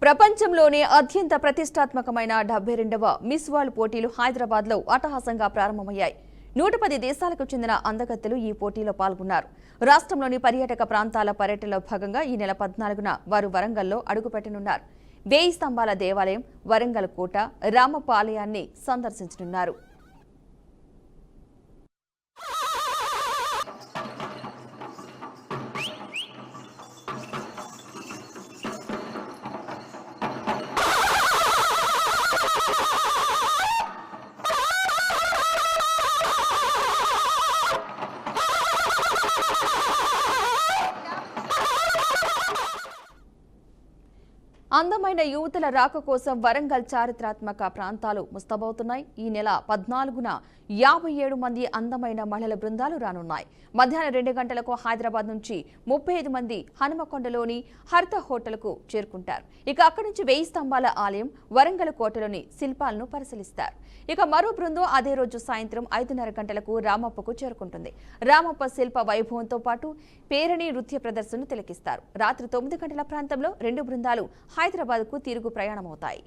ప్రపంచంలోనే అత్యంత ప్రతిష్టాత్మకమైన 72వ మిస్ వరల్డ్ పోటీలు హైదరాబాద్లో అట్టహాసంగా ప్రారంభమయ్యాయి. 110 దేశాలకు చెందిన అందగత్తెలు ఈ పోటీలో పాల్గొన్నారు. రాష్ట్రంలోని పర్యాటక ప్రాంతాల పర్యటనలో భాగంగా ఈ నెల 14న వారు వరంగల్లో అడుగుపెట్టనున్నారు. 1000 స్తంభాల దేవాలయం, వరంగల్ కోట, రామప్ప ఆలయాన్ని సందర్శించనున్నారు. అందమైన యువతుల రాక కోసం వరంగల్ చారిత్రాత్మక ప్రాంతాలు ముస్తాబవుతున్నాయి. ఈ నెల 14న 57 మంది అందమైన మహిళల బృందాలు రానున్నాయి. మధ్యాహ్నం 2 గంటలకు హైదరాబాద్ నుంచి 35 మంది హనుమకొండలోని హర్త హోటల్కు చేరుకుంటారు. ఇక అక్కడి నుంచి 1000 స్తంభాల ఆలయం, వరంగల్ కోటలోని శిల్పాలను పరిశీలిస్తారు. ఇక మరో బృందం అదే రోజు సాయంత్రం 5:30 గంటలకు రామప్పకు చేరుకుంటుంది. రామప్ప శిల్ప వైభవంతో పాటు పేరణి నృత్య ప్రదర్శనను తిలకిస్తారు. రాత్రి 9 గంటల ప్రాంతంలో 2 బృందాలు హైదరాబాద్కు తిరుగు ప్రయాణమవుతాయి.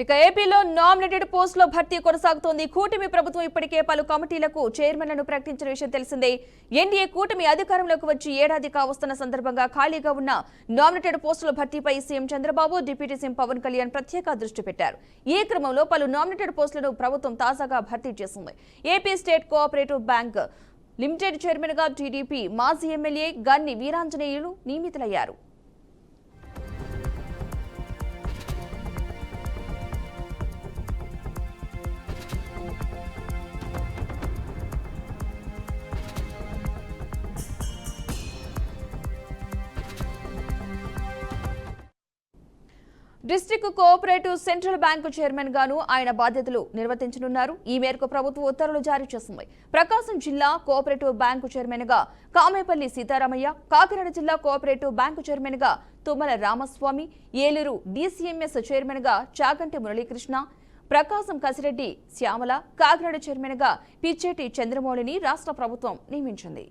ఇక ఏపీలో నామినేటెడ్ పోస్టుల భర్తీ కొనసాగుతోంది. కూటమి ప్రభుత్వం ఇప్పటికే పలు కమిటీలకు చైర్మన్లను ప్రకటించిన విషయం తెలిసిందే. ఎన్డీఏ కూటమి అధికారంలోకి వచ్చి ఏడాది కావస్తున్న సందర్భంగా ఖాళీగా ఉన్న నామినేటెడ్ పోస్టుల భర్తీపై CM Chandrababu, deputy CM Pawan Kalyan ప్రత్యేక దృష్టి పెట్టారు. ఈ క్రమంలో పలు నామినేటెడ్ పోస్టులను ప్రభుత్వం తాజాగా భర్తీ చేసింది. AP state cooperative bank limited chairman గా టీడీపీ మాజీ ఎమ్మెల్యే గన్ని వీరాంజనేయులు నియమితులయ్యారు. District cooperative central bank chairman గాను ఆయన బాధ్యతలు నిర్వర్తించనున్నారు. ఈ మేరకు ప్రభుత్వం ఉత్తర్వులు జారీ చేసింది. ప్రకాశం జిల్లా కోఆపరేటివ్ బ్యాంకు చైర్మన్ గా కామేపల్లి సీతారామయ్య, కాకినాడ జిల్లా కోఆపరేటివ్ బ్యాంకు చైర్మన్ గా తుమ్మల రామస్వామి, ఏలూరు డీసీఎంఎస్ చైర్మన్ గా చాగంటి మురళీకృష్ణ, ప్రకాశం కసిరెడ్డి శ్యామల, కాకినాడ చైర్మన్ గా పిచ్చేటి చంద్రమౌళిని రాష్ట్ర ప్రభుత్వం నియమించింది.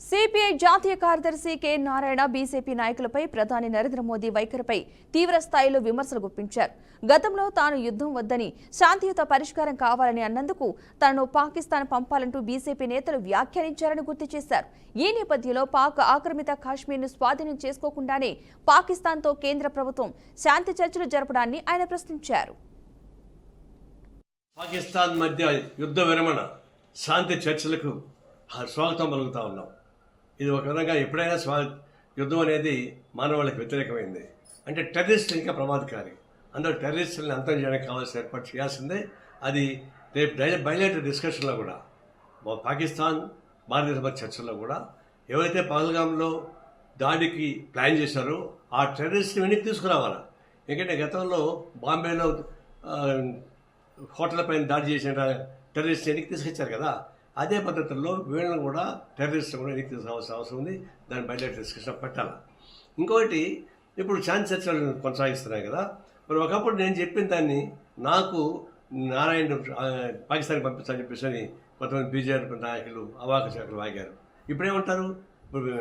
సిపిఐ జాతీయ కార్యదర్శి కె నారాయణ బీజేపీ నాయకులపై ప్రధాని నరేంద్ర మోదీ వైఖరిపై తీవ్ర స్థాయిలో విమర్శలు గుప్పించారు. గతంలో తాను యుద్ధం వద్దని, శాంతియుత పరిష్కారం కావాలని అన్నందుకు తనను పాకిస్తాన్ పంపాలంటూ బీజేపీ నేతలు వ్యాఖ్యానించారని గుర్తు చేశారు. ఈ నేపథ్యంలో పాక్ ఆక్రమిత కాశ్మీర్ను స్వాధీనం చేసుకోకుండానే పాకిస్తాన్తో కేంద్ర ప్రభుత్వం శాంతి చర్చలు జరపడాన్ని ఆయన ప్రశ్నించారు. పాకిస్తాన్ మధ్య యుద్ధ విరమణ, శాంతి చర్చలకు స్వాగతం పలుకుతా ఉన్నాం. ఇది ఒక విధంగా ఎప్పుడైనా యుద్ధం అనేది మానవాళికి వ్యతిరేకమైంది. అంటే టెర్రరిస్టులు ఇంకా ప్రమాదకారి. అందరూ టెర్రరిస్టులను అంతం చేయడానికి కావాల్సిన ఏర్పాటు చేయాల్సిందే. అది రేపు బయలేటర్ డిస్కషన్లో కూడా పాకిస్తాన్ భారతదేశ మధ్య చర్చల్లో కూడా ఎవరైతే పహల్గామ్లో దాడికి ప్లాన్ చేశారో ఆ టెర్రరిస్ట్ని వెనక్కి తీసుకురావాలా. ఎందుకంటే గతంలో బాంబేలో హోటల్ పైన దాడి చేసిన టెర్రరిస్ట్ వెనక్కి తీసుకొచ్చారు కదా, అదే పద్ధతుల్లో వీళ్ళని కూడా టెర్రరిస్ట్ కూడా వెనక్కి తీసుకోవాల్సిన అవసరం ఉంది. దాన్ని బయట డిస్కషన్ పెట్టాలి. ఇంకొకటి, ఇప్పుడు శాంతి చర్చలు కొనసాగిస్తున్నాయి కదా, మరి ఒకప్పుడు నేను చెప్పిన దాన్ని నాకు నారాయణ పాకిస్తాన్కి పంపించాలని చెప్పేసి కొంతమంది బీజేపీ నాయకులు అవాక శాఖలు వాగారు. ఇప్పుడేమంటారు? ఇప్పుడు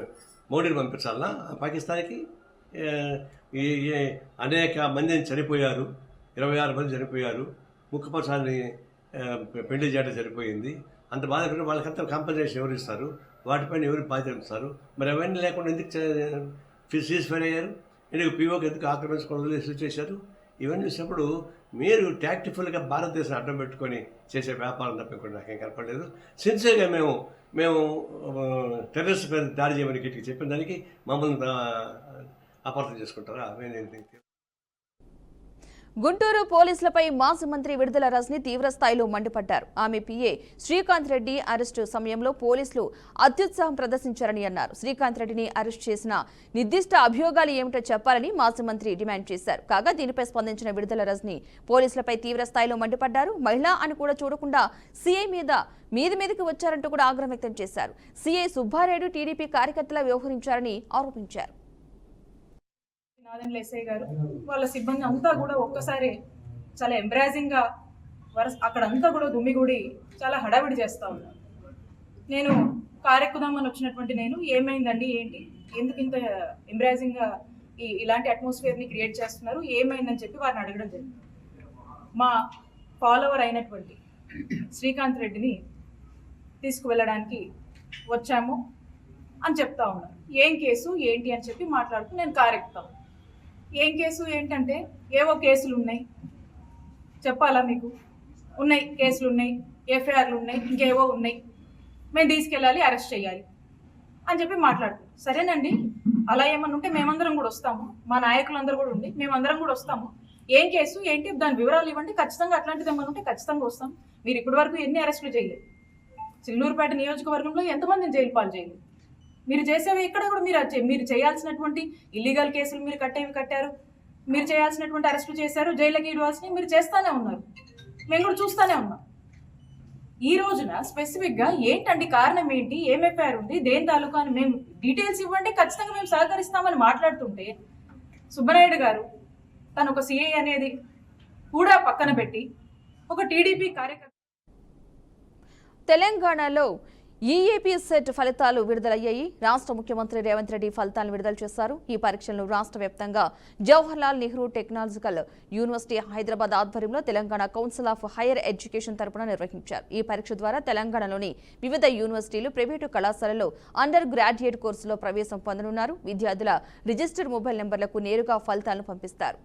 మోడీని పంపించాలన్నా పాకిస్తాన్కి? అనేక మందిని చనిపోయారు, 26 మంది చనిపోయారు, ముక్కపసాన్ని పెళ్లి చేయడం సరిపోయింది. అంత బాధపడి వాళ్ళకంతా కాంపన్సేషన్ ఎవరు ఇస్తారు? వాటిపైన ఎవరు బాధ్యత ఇస్తారు? మరి అవన్నీ లేకుండా ఎందుకు సీజ్ ఫైర్ అయ్యారు? ఎందుకు పీఓకి ఎందుకు ఆక్రమించుకోవడం వదిలేసి చేశారు? ఇవన్నీ చూసినప్పుడు మీరు టాక్టిఫుల్గా భారతదేశం అడ్డం పెట్టుకొని చేసే వ్యాపారం తప్ప ఇంకోటి నాకేం కనపడలేదు. సిన్సియర్గా మేము టెర్రరిస్ట్ పైన దాడి చేయమని గట్టిగా చెప్పిన దానికి మమ్మల్ని అపార్థం చేసుకుంటారా? గుంటూరు పోలీసులపై మాజీ మంత్రి విడుదల రజని తీవ్ర స్థాయిలో మండిపడ్డారు. ఆమె పీఏ శ్రీకాంత్ రెడ్డి అరెస్టు సమయంలో పోలీసులు అత్యుత్సాహం ప్రదర్శించారని అన్నారు. శ్రీకాంత్ రెడ్డిని అరెస్ట్ చేసిన నిర్దిష్ట అభియోగాలు ఏమిటో చెప్పాలని మాజీ మంత్రి డిమాండ్ చేశారు. కాగా దీనిపై స్పందించిన విడుదల రజని పోలీసులపై తీవ్ర స్థాయిలో మండిపడ్డారు. మహిళ అని కూడా చూడకుండా సీఐ మీదికి వచ్చారంటూ కూడా ఆగ్రహం వ్యక్తం చేశారు. సీఐ సుబ్బారెడ్డి టీడీపీ కార్యకర్తలా వ్యవహరించారని ఆరోపించారు. నాదెండ్ల ఎస్ఐ గారు వాళ్ళ సిబ్బంది అంతా కూడా ఒక్కసారి చాలా ఎంబ్రాజింగ్గా అక్కడ అంతా కూడా గుమ్మిగూడి చాలా హడావిడి చేస్తూ ఉన్నారు. నేను కారెక్కుదామని వచ్చినటువంటి నేను ఏమైందండి, ఏంటి, ఎందుకు ఇంత ఎంబ్రాజింగ్గా ఇలాంటి అట్మాస్ఫియర్ని క్రియేట్ చేస్తున్నారు, ఏమైందని చెప్పి వారిని అడగడం జరిగింది. మా ఫాలోవర్ అయినటువంటి శ్రీకాంత్ రెడ్డిని తీసుకువెళ్ళడానికి వచ్చాము అని చెప్తా ఉన్నారు. ఏం కేసు ఏంటి అని చెప్పి మాట్లాడుతూ నేను కారెక్కుతాను. ఏం కేసు ఏంటంటే ఏవో కేసులు ఉన్నాయి, చెప్పాలా మీకు? ఉన్నాయి, కేసులు ఉన్నాయి, ఎఫ్ఐఆర్లు ఉన్నాయి, ఇంకేవో ఉన్నాయి, మేము తీసుకెళ్ళాలి, అరెస్ట్ చేయాలి అని చెప్పి మాట్లాడుతాం. సరేనండి, అలా ఏమన్నా ఉంటే మేమందరం కూడా వస్తాము, మా నాయకులందరూ కూడా ఉండి మేమందరం కూడా వస్తాము. ఏం కేసు ఏంటి, దాని వివరాలు ఇవ్వండి, ఖచ్చితంగా అట్లాంటిది ఏమన్నా ఉంటే ఖచ్చితంగా వస్తాం. మీరు ఇప్పటి వరకు ఎన్ని అరెస్టులు చేయలేదు, చిల్లూరుపేట నియోజకవర్గంలో ఎంతమందిని జైలు పాలు చేయలేదు. మీరు చేసేవి ఇక్కడ కూడా మీరు చేయాల్సినటువంటి ఇల్లీగల్ కేసులు మీరు కట్టారు, మీరు చేయాల్సినటువంటి అరెస్టులు చేశారు, జైలుకి ఇవ్వాల్సినవి మీరు చేస్తూనే ఉన్నారు, మేము కూడా చూస్తూనే ఉన్నాం. ఈ రోజున స్పెసిఫిక్గా ఏంటండి, కారణం ఏంటి, ఏం ఎఫ్ఐఆర్ ఉంది, దేని తాలూకా అని మేము డీటెయిల్స్ ఇవ్వండి, ఖచ్చితంగా మేము సహకరిస్తామని మాట్లాడుతుంటే సుబ్బనాయుడు గారు తను ఒక సిఐ అనేది కూడా పక్కన పెట్టి ఒక టీడీపీ కార్యకర్త. తెలంగాణలో ఈఏపీ సెట్ ఫలితాలు విడుదలయ్యాయి. రాష్ట్ర ముఖ్యమంత్రి రేవంత్ రెడ్డి ఫలితాలను విడుదల చేశారు. ఈ పరీక్షలను రాష్ట్ర వ్యాప్తంగా జవహర్లాల్ నెహ్రూ టెక్నాలజికల్ యూనివర్సిటీ హైదరాబాద్ ఆధ్వర్యంలో Telangana council of higher education తరపున నిర్వహించారు. ఈ పరీక్ష ద్వారా తెలంగాణలోని వివిధ యూనివర్సిటీలు, ప్రైవేటు కళాశాలల్లో అండర్ గ్రాడ్యుయేట్ కోర్సులో ప్రవేశం పొందనున్నారు. విద్యార్థుల రిజిస్టర్డ్ మొబైల్ నెంబర్లకు నేరుగా ఫలితాలను పంపిస్తారు.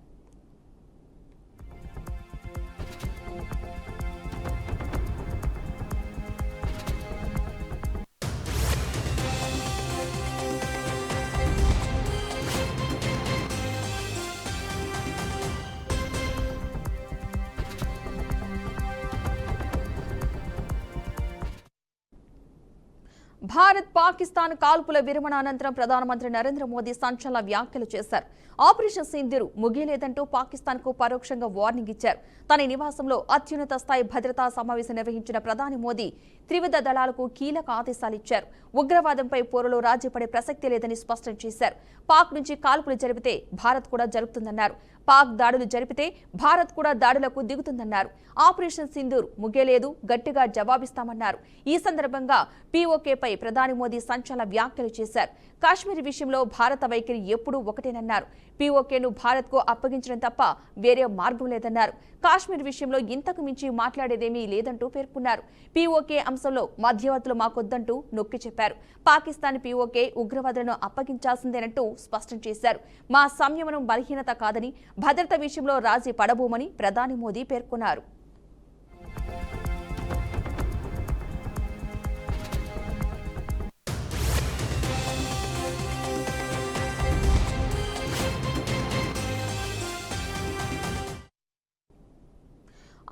భారత్ పాకిస్తాన్ కాల్పుల విరమణ అనంతరం ప్రధానమంత్రి నరేంద్ర మోదీ సంచలన వ్యాఖ్యలు చేశారు. ఆపరేషన్ సింధూర్ ముగియలేదంటూ పాకిస్తాన్ కు పరోక్షంగా వార్నింగ్ ఇచ్చారు. తన నివాసంలో అత్యున్నత స్థాయి భద్రతా సమావేశం నిర్వహించిన ప్రధాని మోదీ త్రివిధ దళాలకు కీలక ఆదేశాలిచ్చారు. ఉగ్రవాదంపై పోరులో రాజీపడే ప్రసక్తి లేదని స్పష్టం చేశారు. పాక్ నుంచి కాల్పులు జరిపితే భారత్ కూడా జరుపుతుందన్నారు. పాక్ దాడులు జరిపితే భారత్ కూడా దాడులకు దిగుతుందన్నారు. ఆపరేషన్ సింధూర్ ముగియలేదు, గట్టిగా జవాబిస్తామన్నారు. ఈ సందర్భంగా పీఓకేపై ప్రధాని మోదీ సంచలన వ్యాఖ్యలు చేశారు. కాశ్మీర్ విషయంలో భారత వైఖరి ఎప్పుడూ ఒకటేనన్నారు. పీఓకేను భారత్కు అప్పగించడం తప్ప వేరే మార్గం లేదన్నారు. కాశ్మీర్ విషయంలో ఇంతకు మించి మాట్లాడేదేమీ లేదంటూ పేర్కొన్నారు. పీఓకే అంశంలో మధ్యవర్తులు మాకొద్దంటూ నొక్కి చెప్పారు. పాకిస్తాన్ పీఓకే ఉగ్రవాదులను అప్పగించాల్సిందేనంటూ స్పష్టం చేశారు. మా సంయమనం బలహీనత కాదని, భద్రత విషయంలో రాజీ పడబోమని ప్రధాని మోదీ పేర్కొన్నారు.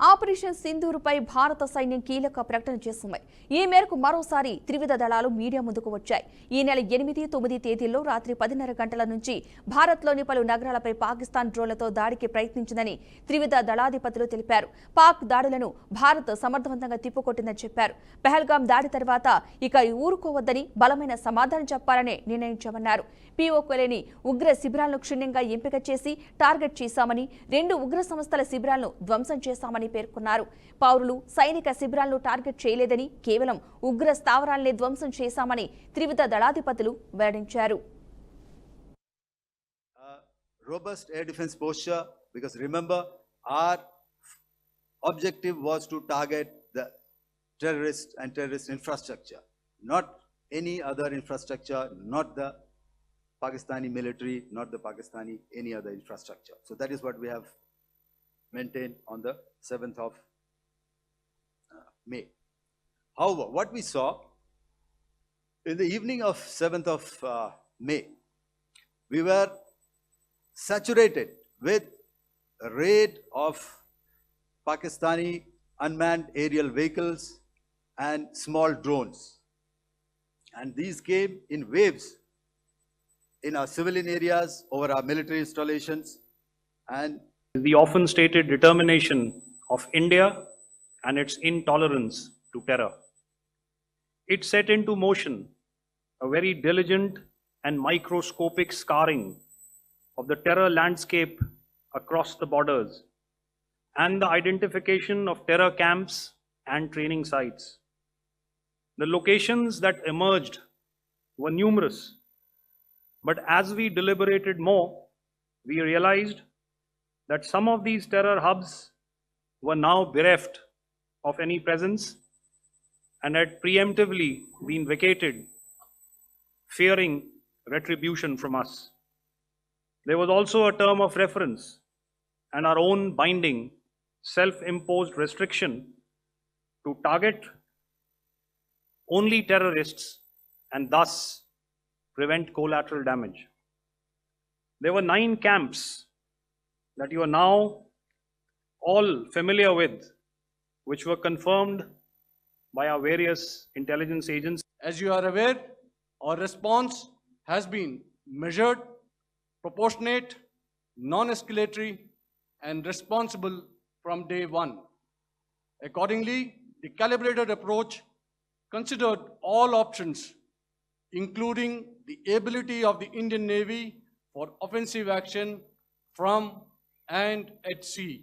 ఆపరేషన్ సింధూర్పై భారత సైన్యం కీలక ప్రకటన చేస్తుంది. ఈ మేరకు మరోసారి త్రివిధ దళాలు మీడియా ముందుకు వచ్చాయి. ఈ నెల 8, 9 తేదీల్లో రాత్రి 10:30 గంటల నుంచి భారత్లోని పలు నగరాలపై పాకిస్తాన్ డ్రోన్లతో దాడికి ప్రయత్నించిందని త్రివిధ దళాధిపతులు తెలిపారు. పాక్ దాడులను భారత్ సమర్థవంతంగా తిప్పుకొట్టిందని చెప్పారు. పెహల్గాం దాడి తర్వాత ఇక ఊరుకోవద్దని బలమైన సమాధానం చెప్పాలని నిర్ణయించామన్నారు. పీఓకేలేని ఉగ్ర శిబిరాలను క్షుణ్ణంగా ఎంపిక చేసి టార్గెట్ చేశామని, 2 ఉగ్ర సంస్థల శిబిరాలను ధ్వంసం చేశామని పేర్కొన్నారు. పేర్కొన్నారు. పౌరులు సైనిక శిబిరాలను టార్గెట్ చేయలేదని, కేవలం ఉగ్ర స్థావరాలనే ధ్వంసం చేశామని త్రివిధ దళాధిపతులు వెల్లడించారు. Robust air defense posture, because remember, our objective was to target the terrorist and terrorist infrastructure, not any other infrastructure, not the Pakistani military, not the Pakistani any other infrastructure. So that is what we have maintained on the 7th of May. However, what we saw in the evening of 7th of May, we were saturated with a raid of Pakistani unmanned aerial vehicles and small drones. And these came in waves in our civilian areas, over our military installations, and the often stated determination of India and its intolerance to terror. It set into motion a very diligent and microscopic scarring of the terror landscape across the borders and the identification of terror camps and training sites. The locations that emerged were numerous, but as we deliberated more, we realized that some of these terror hubs were now bereft of any presence and had preemptively been vacated, fearing retribution from us. There was also a term of reference and our own binding, self-imposed restriction to target only terrorists and thus prevent collateral damage. There were 9 camps that you are now all familiar with, which were confirmed by our various intelligence agents. As you are aware, our response has been measured, proportionate, non-escalatory, and responsible from day one. Accordingly, the calibrated approach considered all options, including the ability of the Indian Navy for offensive action from and at sea.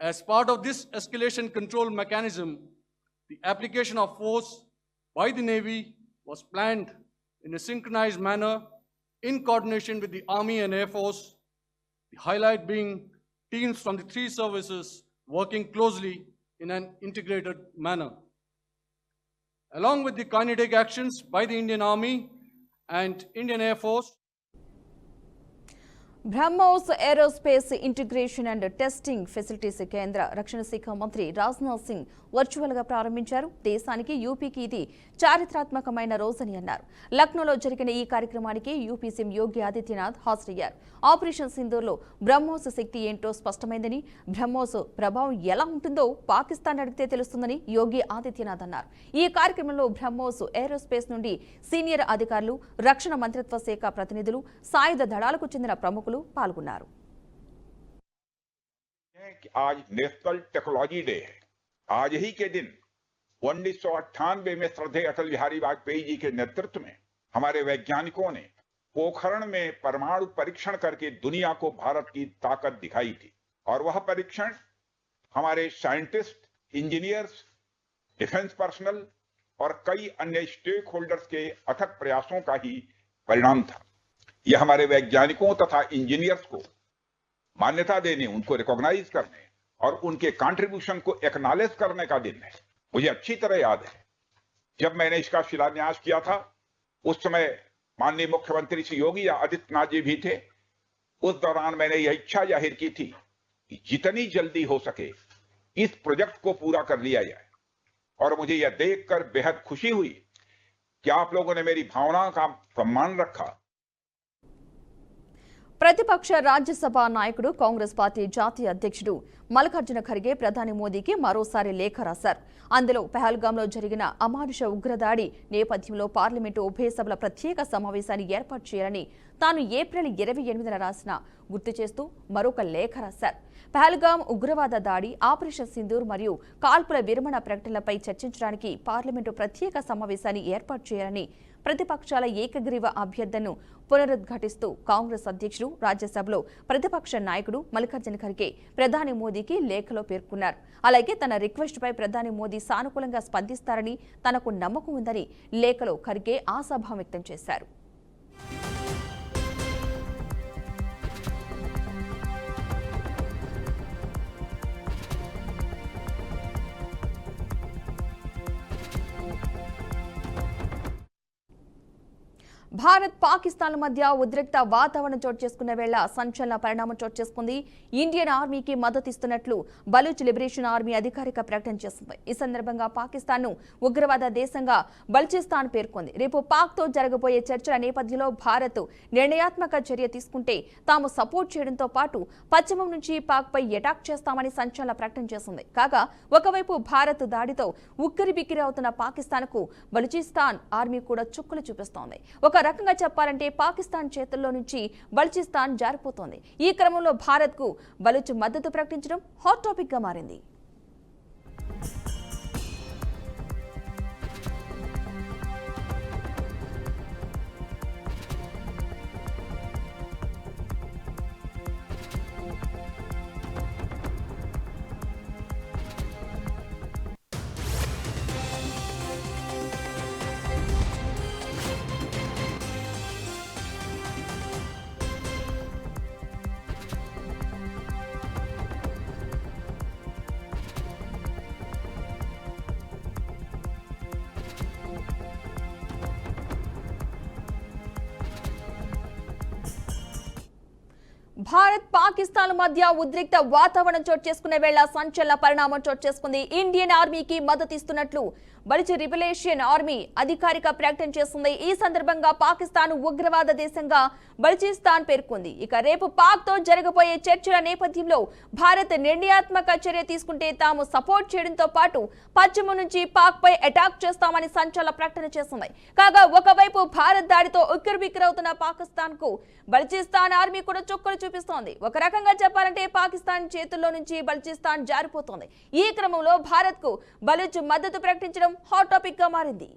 As part of this escalation control mechanism, the application of force by the Navy was planned in a synchronized manner in coordination with the Army and Air Force, the highlight being teams from the 3 services working closely in an integrated manner. Along with the kinetic actions by the Indian Army and Indian Air Force, BrahMos aerospace integration and testing facilities కేంద్ర రక్షణ శాఖ మంత్రి Rajnath Singh virtual గా ప్రారంభించారు. దేశానికి యూపీకి ఇది చారిత్రాత్మకమైన రోజని అన్నారు. లక్నోలో జరిగిన ఈ కార్యక్రమానికి యూపీ సీఎం యోగి ఆదిత్యనాథ్ హాజరయ్యారు. ఆపరేషన్ సింధూర్లో బ్రహ్మోస్ శక్తి ఏంటో స్పష్టమైందని, బ్రహ్మోస్ ప్రభావం ఎలా ఉంటుందో పాకిస్తాన్ అడిగితే తెలుస్తుందని యోగి ఆదిత్యనాథ్ అన్నారు. ఈ కార్యక్రమంలో బ్రహ్మోస్ ఏరోస్పేస్ నుండి సీనియర్ అధికారులు, రక్షణ మంత్రిత్వ శాఖ ప్రతినిధులు, సాయుధ దళాలకు చెందిన ప్రముఖులు పాల్గొన్నారు. आज नेशनल टेक्नोलॉजी डे है। आज ही के दिन 1998 में श्रद्धेय अटल बिहारी वाजपेयी जी के नेतृत्व में हमारे वैज्ञानिकों ने पोखरण में परमाणु परीक्षण करके दुनिया को भारत की ताकत दिखाई थी। और वह परीक्षण हमारे साइंटिस्ट, इंजीनियर्स, डिफेंस पर्सनल और कई अन्य स्टेक होल्डर्स के अथक प्रयासों का ही परिणाम था। यह हमारे वैज्ञानिकों तथा इंजीनियर्स को मान्यता देने, उनको रिकॉग्नाइज करने और उनके कंट्रीब्यूशन को एक्नॉलेज करने का दिन है। मुझे अच्छी तरह याद है जब मैंने इसका शिलान्यास किया था, उस समय माननीय मुख्यमंत्री श्री योगी आदित्यनाथ जी भी थे। उस दौरान मैंने यह इच्छा जाहिर की थी कि जितनी जल्दी हो सके इस प्रोजेक्ट को पूरा कर लिया जाए। और मुझे यह देखकर बेहद खुशी हुई कि आप लोगों ने मेरी भावनाओं का सम्मान रखा। ప్రతిపక్ష రాజ్యసభ నాయకుడు, కాంగ్రెస్ పార్టీ జాతీయ అధ్యక్షుడు మల్లికార్జున ఖర్గే ప్రధాని మోదీకి మరోసారి లేఖ రాశారు. అందులో పహల్గాంలో జరిగిన అమానుష ఉగ్రదాడి నేపథ్యంలో పార్లమెంటు ఉభయ సభల ప్రత్యేక సమావేశాన్ని ఏర్పాటు చేయాలని తాను ఏప్రిల్ 28న రాసిన గుర్తు చేస్తూ మరొక లేఖ రాశారు. పహల్గాం ఉగ్రవాద దాడి, ఆపరేషన్ సింధూర్ మరియు కాల్పుల విరమణ ప్రకటనలపై చర్చించడానికి పార్లమెంటు ప్రత్యేక సమావేశాన్ని ఏర్పాటు చేయాలని ప్రతిపక్షాల ఏకగ్రీవ అభ్యర్థనను పునరుద్ఘాటిస్తూ కాంగ్రెస్ అధ్యక్షుడు రాజ్యసభలో ప్రతిపక్ష నాయకుడు మల్లికార్జున ఖర్గే ప్రధాని మోదీకి లేఖలో పేర్కొన్నారు. అలాగే తన రిక్వెస్ట్పై ప్రధాని మోదీ సానుకూలంగా స్పందిస్తారని తనకు నమ్మకం ఉందని లేఖలో ఖర్గే ఆశాభావం వ్యక్తం చేశారు. భారత్ పాకిస్తాన్ల మధ్య ఉద్రిక్త వాతావరణం చోటు చేసుకున్న వేళ సంచలన పరిణామం చోటు చేసుకుంది. ఇండియన్ ఆర్మీకి మద్దతిస్తున్నట్లు బలూచ్ లిబరేషన్ ఆర్మీ అధికారిక ప్రకటన చేసింది. ఈ సందర్భంగా పాకిస్తాన్ను ఉగ్రవాద దేశంగా బలూచిస్తాన్ పేర్కొంది. రేపు పాక్తో జరగబోయే చర్చల నేపథ్యంలో భారత్ నిర్ణయాత్మక చర్య తీసుకుంటే తాము సపోర్ట్ చేయడంతో పాటు పశ్చిమం నుంచి పాక్పై అటాక్ చేస్తామని సంచలన ప్రకటన చేసింది. కాగా ఒకవైపు భారత్ దాడితో ఉక్కిరిబిక్కిరి అవుతున్న పాకిస్తాన్కు బలూచిస్తాన్ ఆర్మీ కూడా చుక్కలు చూపిస్తోంది. ఒక రకంగా చెప్పాలంటే పాకిస్తాన్ చేతుల్లో నుంచి బలూచిస్తాన్ జారిపోతోంది. ఈ క్రమంలో భారత్కు బలూచ్ మద్దతు ప్రకటించడం హాట్ టాపిక్ గా మారింది. భారత్ పాకిస్తాన్ మధ్య ఉద్రిక్త వాతావరణం చోటు చేసుకునే వేళ సంచలన పరిణామం చోటు చేసుకుంది. ఇండియన్ ఆర్మీకి మద్దతిస్తున్నట్లు బలూచ్ లిబరేషన్ ఆర్మీ అధికారిక ప్రకటన చేసింది. ఈ సందర్భంగా పాకిస్తాన్ ఉగ్రవాద దేశంగా బలూచిస్తాన్ పేర్కొంది. ఇక రేపు పాక్తో జరగబోయే చర్చల నేపథ్యంలో భారత్ నిర్ణయాత్మక చర్య తీసుకుంటే తాము సపోర్ట్ చేయడంతో పాటు పశ్చిమ నుంచి పాక్పై అటాక్ చేస్తామని సంచలన ప్రకటన చేసింది. కాగా ఒకవైపు భారత్ దాడితో ఉక్కిరిబిక్కిరవుతున్న పాకిస్తాన్కు బలూచిస్తాన్ ఆర్మీ కూడా చుక్కలు చూపిస్తోంది. ఒక రకంగా చెప్పాలంటే పాకిస్తాన్ చేతుల్లో నుంచి బలూచిస్తాన్ జారిపోతోంది. ఈ క్రమంలో భారత్కు బలూచ్ మద్దతు ప్రకటించడం హాట్ టాపిక్ గా మారింది.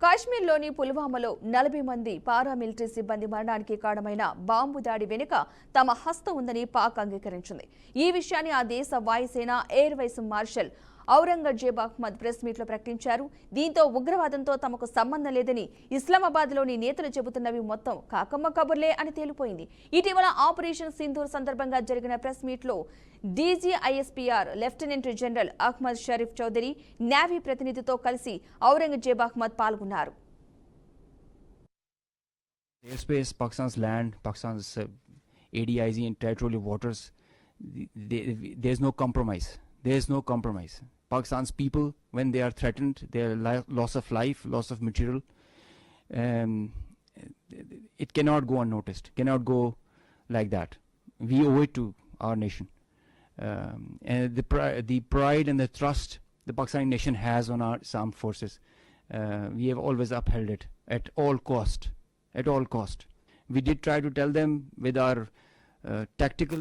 కాశ్మీర్లోని పుల్వామాలో 40 మంది పారామిలిటరీ సిబ్బంది మరణానికి కారణమైన బాంబు దాడి వెనుక తమ హస్తం ఉందని పాక్ అంగీకరించింది. ఈ విషయాన్ని ఆ దేశ వాయుసేన air vice marshal Aurangzeb Ahmed press మీట్లో ప్రకటించారు. దీంతో ఉగ్రవాదంతో తమకు సంబంధం లేదని ఇస్లామాబాద్లోని నేతలు చెబుతున్నవి మొత్తం కాకమ్మ కబుర్లే అని తేలిపోయింది. ఇటీవల ఆపరేషన్ సింధూర్ సందర్భంగా జరిగిన ప్రెస్ మీట్లో DG ISPR lieutenant general Ahmed Sharif Chaudhry navy ప్రతినిధితో కలిసి ఔరంగజేబ్ అహ్మద్ పాల్గొన్నారు. Airspace, Pakistan's land, Pakistan's ADIZ and territorial waters, there's no compromise. There's no compromise. Pakistan's people, when they are threatened, their loss of life, loss of material, it cannot go unnoticed, cannot go like that. We owe it to our nation. And the pride and the trust the Pakistani nation has on our armed forces, we have always upheld it at all cost. At all cost. We did try to tell them with our tactical